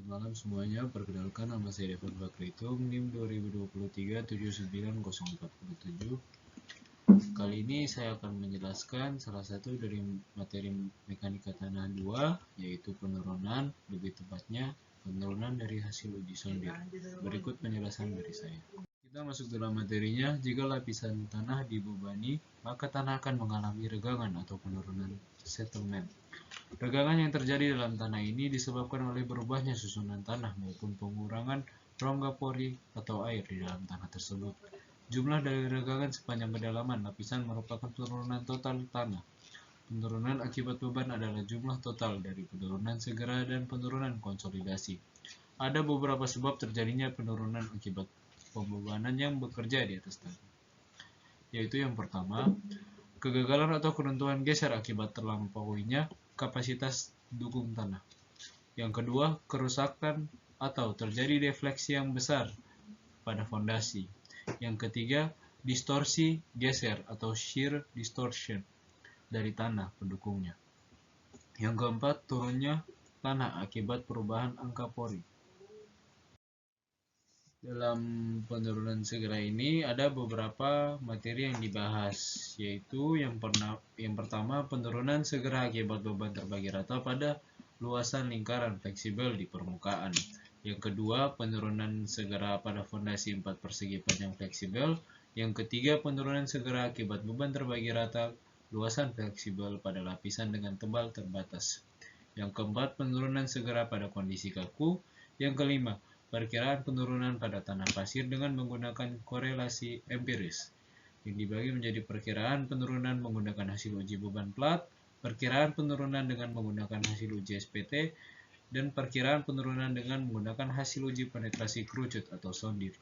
Selamat malam semuanya, perkenalkan nama saya Devan Bakritum, NIM 2023 79047. Kali ini saya akan menjelaskan salah satu dari materi mekanika tanah 2, yaitu penurunan, lebih tepatnya penurunan dari hasil uji sondir. Berikut penjelasan dari saya. Kita masuk dalam materinya. Jika lapisan tanah dibebani, maka tanah akan mengalami regangan atau penurunan settlement. Regangan yang terjadi dalam tanah ini disebabkan oleh berubahnya susunan tanah maupun pengurangan rongga pori atau air di dalam tanah tersebut. Jumlah dari regangan sepanjang kedalaman lapisan merupakan penurunan total tanah. Penurunan akibat beban adalah jumlah total dari penurunan segera dan penurunan konsolidasi. Ada beberapa sebab terjadinya penurunan akibat pembebanan yang bekerja di atas tanah, yaitu yang pertama, kegagalan atau keruntuhan geser akibat terlampauinya kapasitas dukung tanah. Yang kedua, kerusakan atau terjadi defleksi yang besar pada fondasi. Yang ketiga, distorsi geser atau shear distortion dari tanah pendukungnya. Yang keempat, turunnya tanah akibat perubahan angka pori. Dalam penurunan segera ini ada beberapa materi yang dibahas, yaitu yang pertama, penurunan segera akibat beban terbagi rata pada luasan lingkaran fleksibel di permukaan. Yang kedua, penurunan segera pada fondasi 4 persegi panjang fleksibel. Yang ketiga, penurunan segera akibat beban terbagi rata luasan fleksibel pada lapisan dengan tebal terbatas. Yang keempat, penurunan segera pada kondisi kaku. Yang kelima, perkiraan penurunan pada tanah pasir dengan menggunakan korelasi empiris, yang dibagi menjadi perkiraan penurunan menggunakan hasil uji beban plat, perkiraan penurunan dengan menggunakan hasil uji SPT, dan perkiraan penurunan dengan menggunakan hasil uji penetrasi kerucut atau sondir.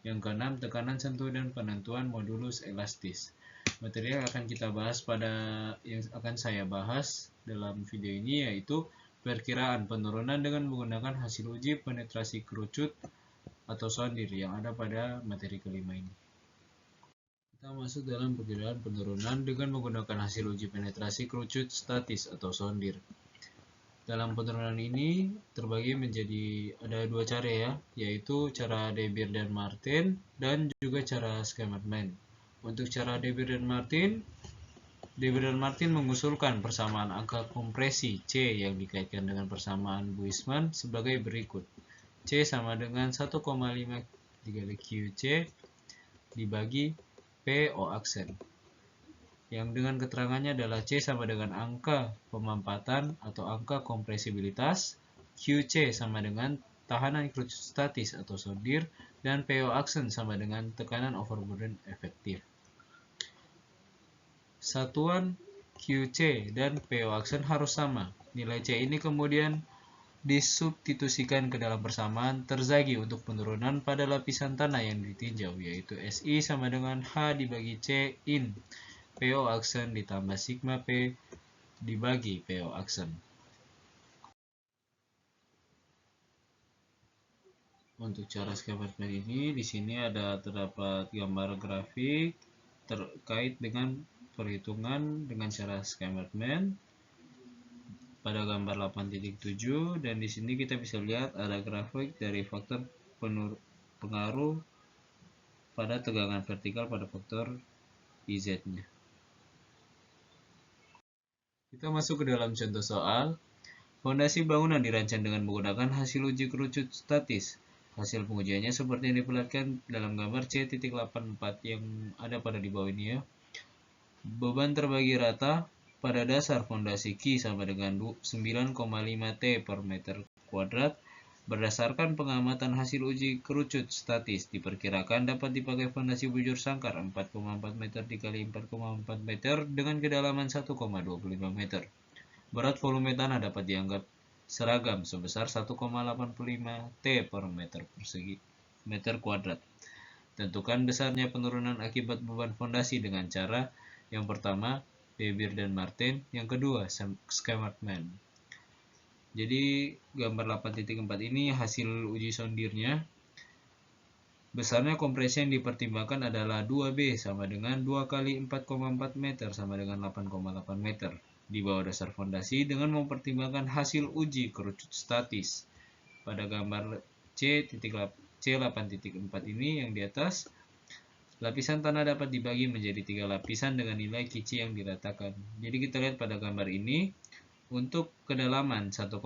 Yang keenam, tekanan sentuh dan penentuan modulus elastis. Materi yang akan saya bahas dalam video ini yaitu perkiraan penurunan dengan menggunakan hasil uji penetrasi kerucut atau sondir yang ada pada materi kelima ini. Kita masuk dalam perkiraan penurunan dengan menggunakan hasil uji penetrasi kerucut statis atau sondir. Dalam penurunan ini terbagi menjadi ada dua cara ya, yaitu cara De Beer dan Martin dan juga cara Schmerman. Untuk cara De Beer dan Martin mengusulkan persamaan angka kompresi C yang dikaitkan dengan persamaan Buisman sebagai berikut. C sama dengan 1,5 QC dibagi PO aksen, yang dengan keterangannya adalah C sama dengan angka pemampatan atau angka kompresibilitas, QC sama dengan tahanan kerucut statis atau sondir, dan PO aksen sama dengan tekanan overburden efektif. Satuan QC dan PO aksen harus sama. Nilai C ini kemudian disubstitusikan ke dalam persamaan terzagi untuk penurunan pada lapisan tanah yang ditinjau, yaitu SI sama dengan H dibagi C in PO aksen ditambah sigma P dibagi PO aksen. Untuk cara Schmerman ini, di sini terdapat gambar grafik terkait dengan perhitungan dengan cara Schmerman pada gambar 8.7, dan di sini kita bisa lihat ada grafik dari faktor pengaruh pada tegangan vertikal pada faktor IZ-nya. Kita masuk ke dalam contoh soal. Fondasi bangunan dirancang dengan menggunakan hasil uji kerucut statis. Hasil pengujiannya seperti yang diperlihatkan dalam gambar C.84 yang ada pada di bawah ini ya. Beban terbagi rata pada dasar fondasi Q sama dengan 9,5 T per meter kuadrat. Berdasarkan pengamatan hasil uji kerucut statis, diperkirakan dapat dipakai fondasi bujur sangkar 4,4 meter dikali 4,4 meter dengan kedalaman 1,25 meter. Berat volume tanah dapat dianggap seragam sebesar 1,85 T per meter persegi meter kuadrat. Tentukan besarnya penurunan akibat beban fondasi dengan cara yang pertama De Beer dan Martin, yang kedua Schmerman. Jadi gambar 8.4 ini hasil uji sondirnya. Besarnya kompresi yang dipertimbangkan adalah 2B sama dengan 2 kali 4,4 meter sama dengan 8,8 meter di bawah dasar fondasi dengan mempertimbangkan hasil uji kerucut statis pada gambar C8.4 ini yang di atas, lapisan tanah dapat dibagi menjadi 3 lapisan dengan nilai QC yang diratakan. Jadi kita lihat pada gambar ini, untuk kedalaman 1,25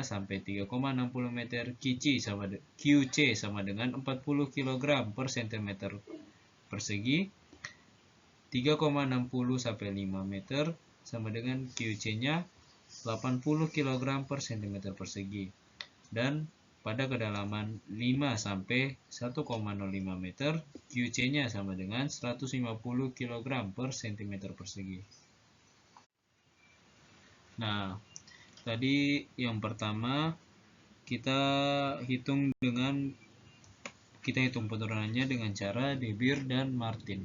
sampai 3,60 meter QC sama dengan 40 kg per cm persegi, 3,60 sampai 5 meter sama dengan QC-nya 80 kg per cm persegi. Dan pada kedalaman 5 sampai 1,05 meter, QC-nya sama dengan 150 kg per cm persegi. Nah, tadi yang pertama kita hitung penurunannya dengan cara De Beer dan Martin.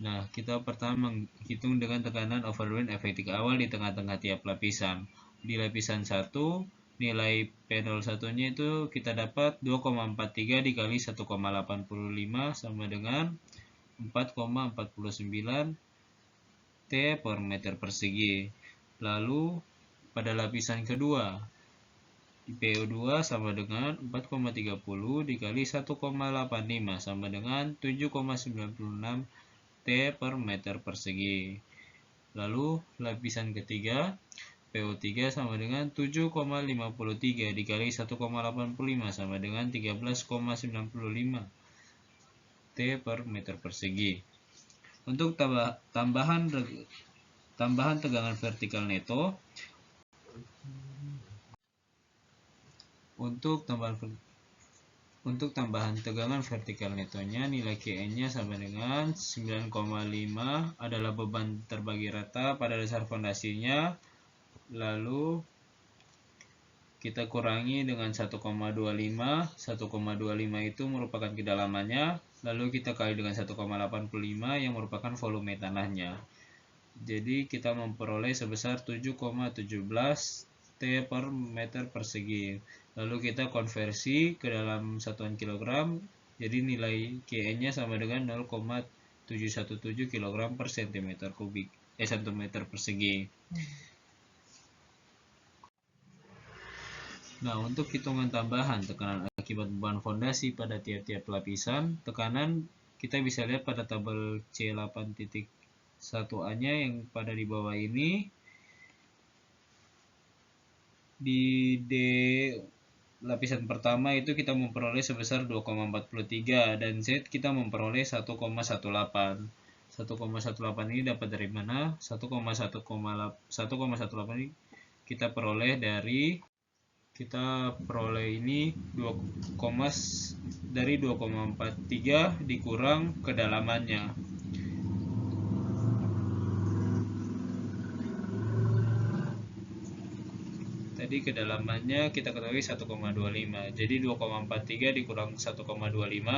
Nah, kita pertama menghitung dengan tekanan overwhelm efektif awal di tengah-tengah tiap lapisan. Di lapisan 1, nilai P01-nya itu kita dapat 2,43 dikali 1,85 sama dengan 4,49 T per meter persegi. Lalu pada lapisan kedua, PO2 sama dengan 4,30 dikali 1,85 sama dengan 7,96 T per meter persegi. Lalu lapisan ketiga, PO3 sama dengan 7,53 dikali 1,85 sama dengan 13,95 T per meter persegi. Untuk tambahan tegangan vertikal neto, untuk tambahan tegangan vertikal netonya, nilai KN-nya sama dengan 9,5 adalah beban terbagi rata pada dasar fondasinya. Lalu kita kurangi dengan 1,25. 1,25 itu merupakan kedalamannya. Lalu kita kali dengan 1,85 yang merupakan volume tanahnya. Jadi kita memperoleh sebesar 7,17 T per meter persegi. Lalu kita konversi ke dalam satuan kilogram, jadi nilai KN-nya sama dengan 0,717 kg per cm persegi. Nah, untuk hitungan tambahan tekanan akibat beban fondasi pada tiap-tiap lapisan, tekanan kita bisa lihat pada tabel C8.1A-nya yang pada di bawah ini. Di lapisan pertama itu kita memperoleh sebesar 2,43 dan Z kita memperoleh 1,18. 1,18 ini dapat dari mana? 1,18 ini kita peroleh ini 2,43 dikurang kedalamannya. Tadi kedalamannya kita ketahui 1,25. Jadi 2,43 dikurang 1,25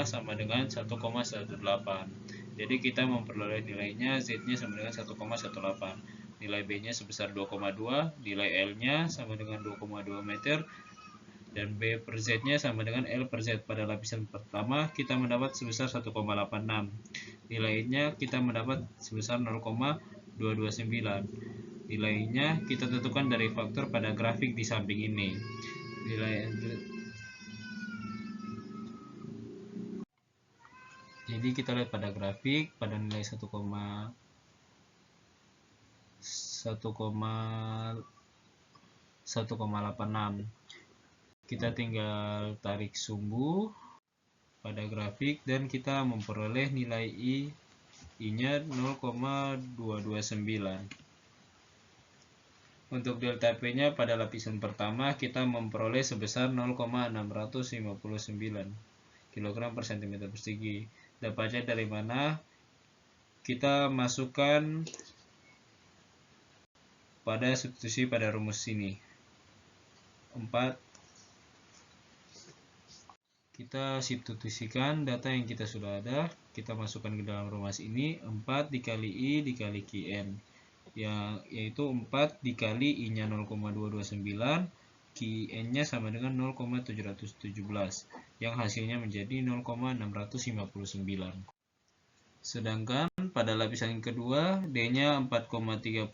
sama dengan 1,18. Jadi kita memperoleh nilainya, Z-nya sama dengan 1,18. Nilai B-nya sebesar 2,2, nilai L-nya sama dengan 2,2 meter, dan B per Z-nya sama dengan L per Z. Pada lapisan pertama kita mendapat sebesar 1,86. Nilainya kita mendapat sebesar 0,229. Nilainya kita tentukan dari faktor pada grafik di samping ini. Jadi kita lihat pada grafik pada nilai 1,86 kita tinggal tarik sumbu pada grafik dan kita memperoleh nilai I-nya 0,229. Untuk delta P-nya pada lapisan pertama kita memperoleh sebesar 0,659 kg per cm persegi. Dapatnya dari mana? Kita masukkan pada substitusi pada rumus ini. 4. Kita substitusikan data yang kita sudah ada, kita masukkan ke dalam rumus ini. 4 dikali I dikali Qn, yaitu 4 dikali I-nya 0,229, Qn-nya sama dengan 0,717, yang hasilnya menjadi 0,659. Sedangkan pada lapisan kedua, D-nya 4,30,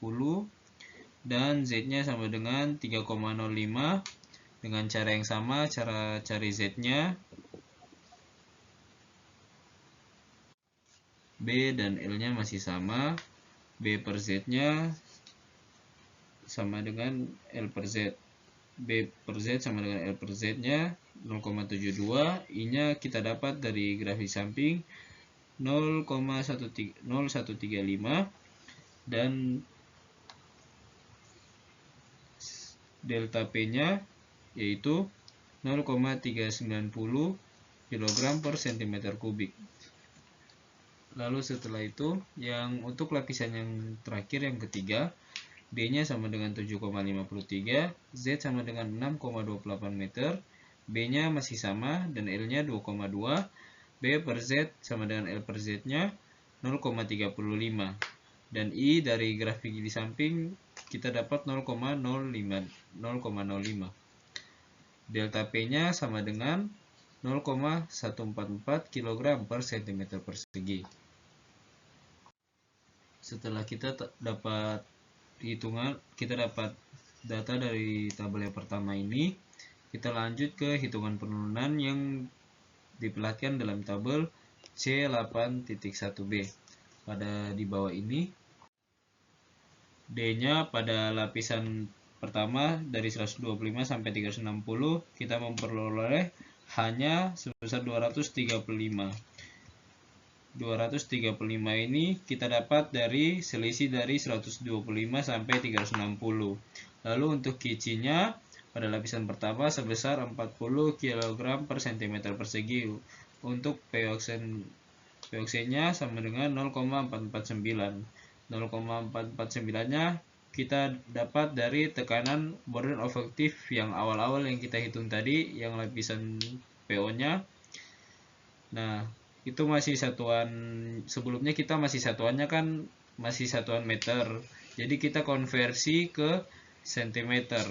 dan Z-nya sama dengan 3,05. Dengan cara yang sama, cara cari Z-nya, B dan L-nya masih sama. B per Z-nya sama dengan L per Z. B per Z sama dengan L per Z-nya 0,72. I-nya kita dapat dari grafik samping 0,0135 dan delta P-nya yaitu 0,390 kg per cm kubik. Lalu setelah itu, yang untuk lapisan yang terakhir, yang ketiga, D-nya sama dengan 7,53, Z sama dengan 6,28 meter, B-nya masih sama dan L-nya 2,2, B per Z sama dengan L per Z-nya 0,35, dan I dari grafik di samping kita dapat 0,05. Delta P-nya sama dengan 0,144 kg per cm persegi. Setelah kita dapat data dari tabel yang pertama ini, kita lanjut ke hitungan penurunan yang diperlihatkan dalam tabel C8.1b. Pada di bawah ini, D-nya pada lapisan pertama dari 125 sampai 360 kita memperoleh hanya sebesar 235. 235 ini kita dapat dari selisih dari 125 sampai 360. Lalu untuk QC-nya pada lapisan pertama sebesar 40 kg per cm persegi. Untuk POX-nya sama dengan 0,449. 0,449-nya kita dapat dari tekanan burden efektif yang awal-awal yang kita hitung tadi, yang lapisan PO-nya. Nah, itu masih satuan, sebelumnya kita masih satuannya kan masih satuan meter, jadi kita konversi ke sentimeter.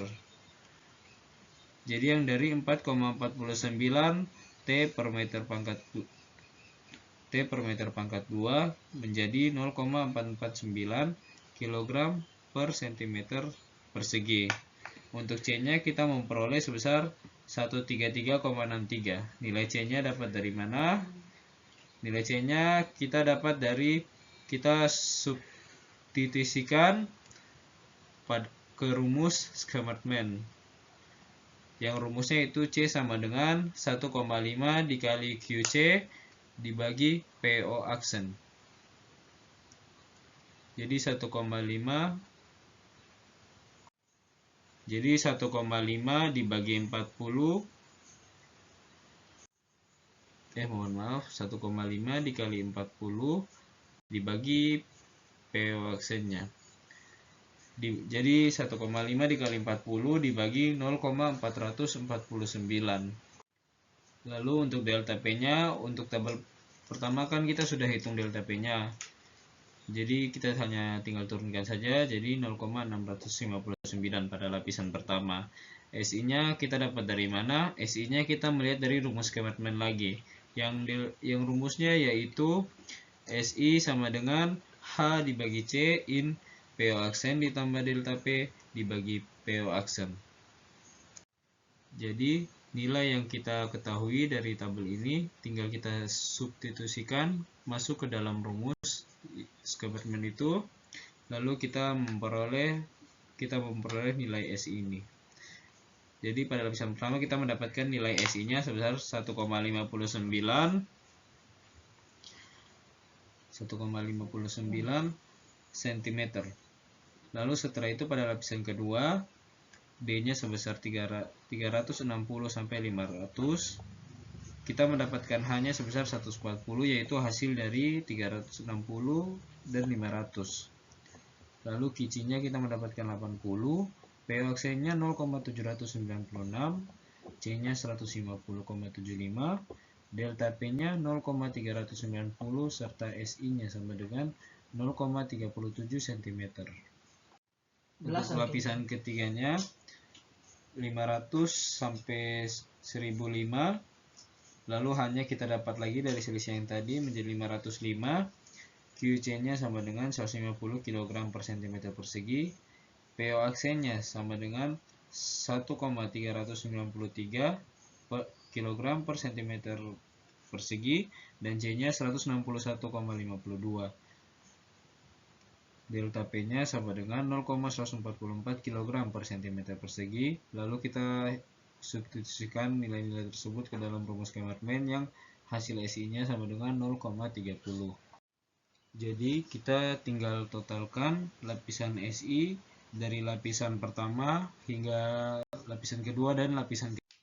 Jadi yang dari 4,49 T per meter pangkat 2 menjadi 0,449 kg per cm persegi. Untuk C-nya kita memperoleh sebesar 133,63. Nilai C-nya dapat dari mana? Nilai C-nya kita dapat dari kita substitusikan ke rumus Schwarzman. Yang rumusnya itu C sama dengan 1,5 dikali QC dibagi PO aksen. Jadi 1,5 dibagi 40, 1,5 dikali 40 dibagi PO aksennya. Jadi 1,5 dikali 40 dibagi 0,449. Lalu untuk delta P-nya, untuk tabel pertama kan kita sudah hitung delta P-nya. Jadi kita hanya tinggal turunkan saja, jadi 0,659 pada lapisan pertama. SI-nya kita dapat dari mana? SI-nya kita melihat dari rumus Schwarzman lagi. Yang rumusnya yaitu SI sama dengan H dibagi C in PO aksen ditambah delta P dibagi PO aksen. Jadi nilai yang kita ketahui dari tabel ini tinggal kita substitusikan masuk ke dalam rumus Schwarzman itu, lalu kita memperoleh nilai SI ini. Jadi pada lapisan pertama kita mendapatkan nilai SI-nya sebesar 1,59 cm. Lalu setelah itu pada lapisan kedua, D-nya sebesar 360 sampai 500. Kita mendapatkan hanya sebesar 140, yaitu hasil dari 360 dan 500. Lalu QC-nya kita mendapatkan 80, PO aksennya 0,796, C-nya 150,75, delta P-nya 0,390 serta SI-nya sama dengan 0,37 cm. Untuk lapisan ketiganya 500 sampai 1005, lalu hanya kita dapat lagi dari selisih yang tadi menjadi 505. QC-nya sama dengan 150 kg per cm persegi. PO aksennya sama dengan 1,393 kg per cm persegi dan C-nya 161,52. Delta P-nya sama dengan 0,144 kg per cm persegi. Lalu kita substitusikan nilai-nilai tersebut ke dalam rumus Kemerman yang hasil SI-nya sama dengan 0,30. Jadi kita tinggal totalkan lapisan SI dari lapisan pertama hingga lapisan kedua dan lapisan ketiga.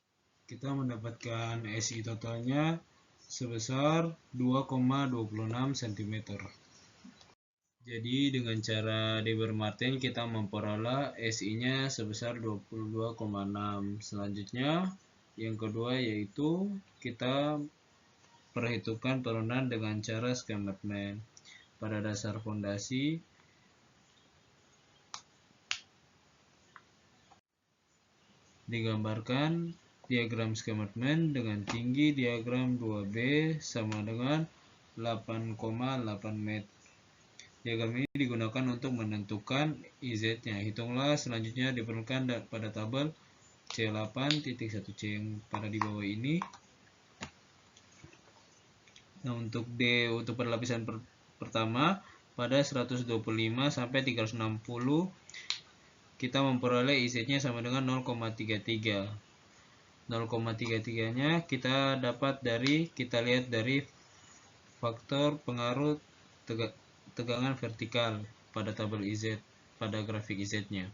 Kita mendapatkan SI totalnya sebesar 2,26 cm. Jadi dengan cara Deber-Martin kita memperoleh SI-nya sebesar 22,6. Selanjutnya yang kedua yaitu kita perhitungkan turunan dengan cara Kemerman. Pada dasar fondasi digambarkan diagram Kemerman dengan tinggi diagram 2B sama dengan 8,8 meter. Diagram ini digunakan untuk menentukan IZ-nya. Hitunglah selanjutnya diperlukan pada tabel C8.1C yang pada di bawah ini. Nah, untuk pada lapisan pertama pada 125 sampai 360 kita memperoleh IZ-nya sama dengan 0,33. 0,33-nya kita lihat dari faktor pengaruh tegangan vertikal pada tabel IZ pada grafik IZ-nya.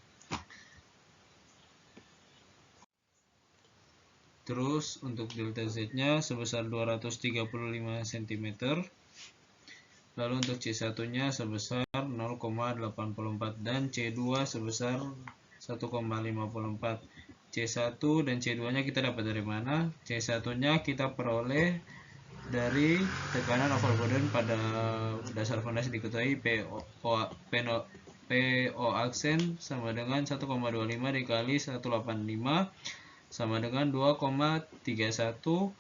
Terus untuk delta Z-nya sebesar 235 cm. Lalu untuk C1-nya sebesar 0,84 dan C2 sebesar 1,54. C1 dan C2-nya kita dapat dari mana? C1-nya kita peroleh dari tekanan overburden pada dasar fondasi diketahui PO aksen sama dengan 1,25 dikali 185 sama dengan 2,31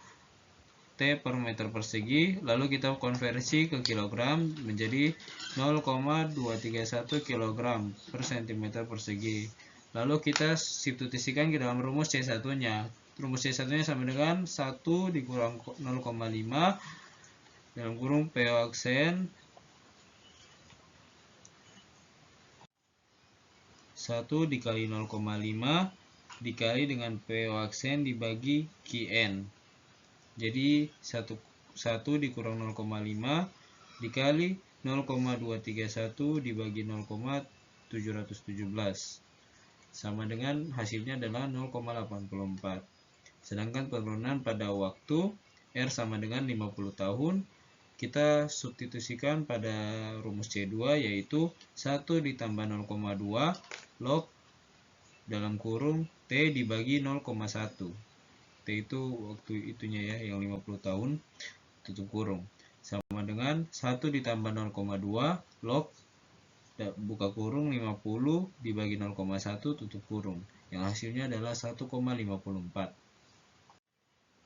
T per meter persegi. Lalu kita konversi ke kilogram menjadi 0,231 kg per cm persegi. Lalu kita substitusikan ke dalam rumus C1-nya. Rumus C1-nya sama dengan 1 dikurang 0,5 dalam kurung PO aksen 1 dikali 0,5 dikali dengan PO aksen dibagi QN. Jadi 1 dikurang 0,5 dikali 0,231 dibagi 0,717 sama dengan hasilnya adalah 0,84. Sedangkan penurunan pada waktu R sama dengan 50 tahun kita substitusikan pada rumus C2 yaitu 1 ditambah 0,2 log dalam kurung T dibagi 0,1. T itu waktu itunya ya yang 50 tahun tutup kurung sama dengan 1 ditambah 0,2 log buka kurung 50 dibagi 0,1 tutup kurung yang hasilnya adalah 1,54.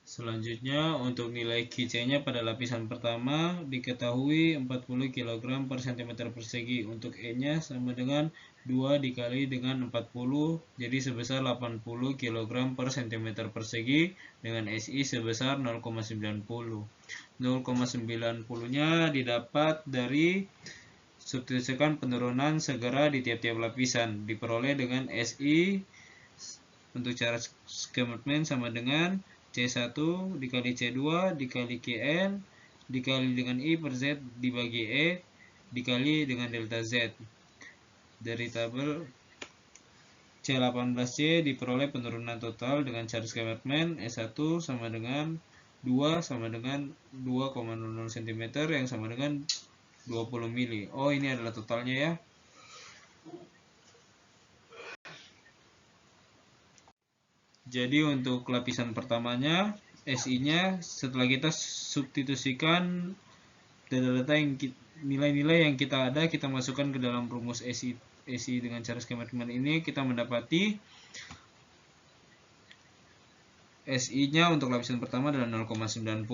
Selanjutnya untuk nilai QC-nya pada lapisan pertama diketahui 40 kg per cm persegi. Untuk E-nya sama dengan 2 dikali dengan 40 jadi sebesar 80 kg per cm persegi dengan SI sebesar 0,90. 0,90-nya didapat dari substitusikan penurunan segera di tiap-tiap lapisan diperoleh dengan SI untuk cara Kemerman sama dengan C1 dikali C2 dikali KN dikali dengan I per Z dibagi E dikali dengan delta Z. Dari tabel C18C diperoleh penurunan total dengan cara Kemerman E1 sama dengan 2 sama dengan 2,00 cm yang sama dengan 20 mili. Oh, ini adalah totalnya ya. Jadi untuk lapisan pertamanya SI-nya setelah kita substitusikan data-data yang nilai-nilai yang kita ada kita masukkan ke dalam rumus SI dengan cara Kemerman ini kita mendapati SI-nya untuk lapisan pertama adalah 0,90.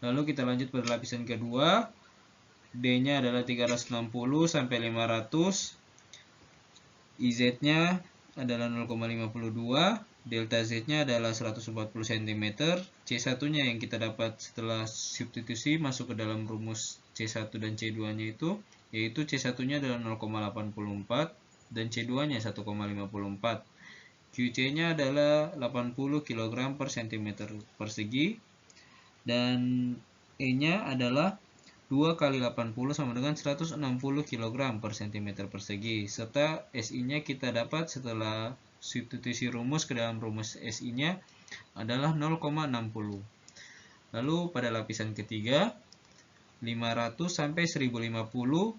Lalu kita lanjut pada lapisan kedua. D-nya adalah 360 sampai 500. IZ-nya adalah 0,52, delta Z-nya adalah 140 cm, C1-nya yang kita dapat setelah substitusi masuk ke dalam rumus C1 dan C2-nya itu, yaitu C1-nya adalah 0,84 dan C2-nya 1,54. QC-nya adalah 80 kg per cm persegi dan E-nya adalah 2 kali 80 sama dengan 160 kg per cm persegi, serta SI-nya kita dapat setelah substitusi rumus ke dalam rumus SI-nya adalah 0,60. Lalu pada lapisan ketiga 500 sampai 1050,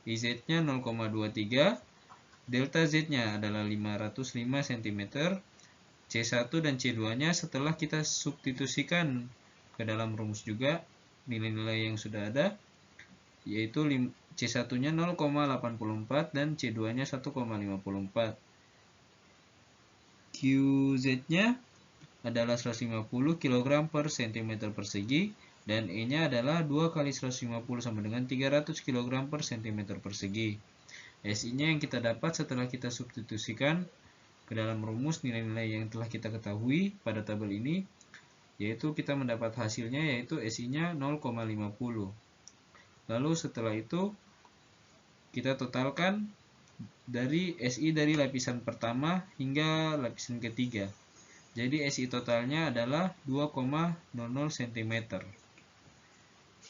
IZ-nya 0,23, delta Z-nya adalah 505 cm, C1 dan C2-nya setelah kita substitusikan ke dalam rumus juga nilai-nilai yang sudah ada, yaitu C1-nya 0,84 dan C2-nya 1,54. QZ-nya adalah 150 kg per cm persegi dan E-nya adalah 2 kali 150 sama dengan 300 kg per cm persegi. SI-nya yang kita dapat setelah kita substitusikan ke dalam rumus nilai-nilai yang telah kita ketahui pada tabel ini, yaitu kita mendapat hasilnya yaitu SI-nya 0,50. Lalu setelah itu kita totalkan dari SI dari lapisan pertama hingga lapisan ketiga. Jadi SI totalnya adalah 2,00 cm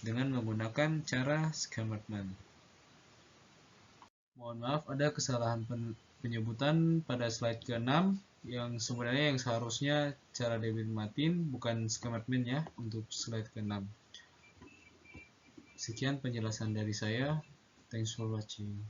dengan menggunakan cara Schamerman. Mohon maaf, ada kesalahan penyebutan pada slide ke-6 yang sebenarnya yang seharusnya cara David Martin bukan Schamerman ya untuk slide ke-6. Sekian penjelasan dari saya. Thanks for watching.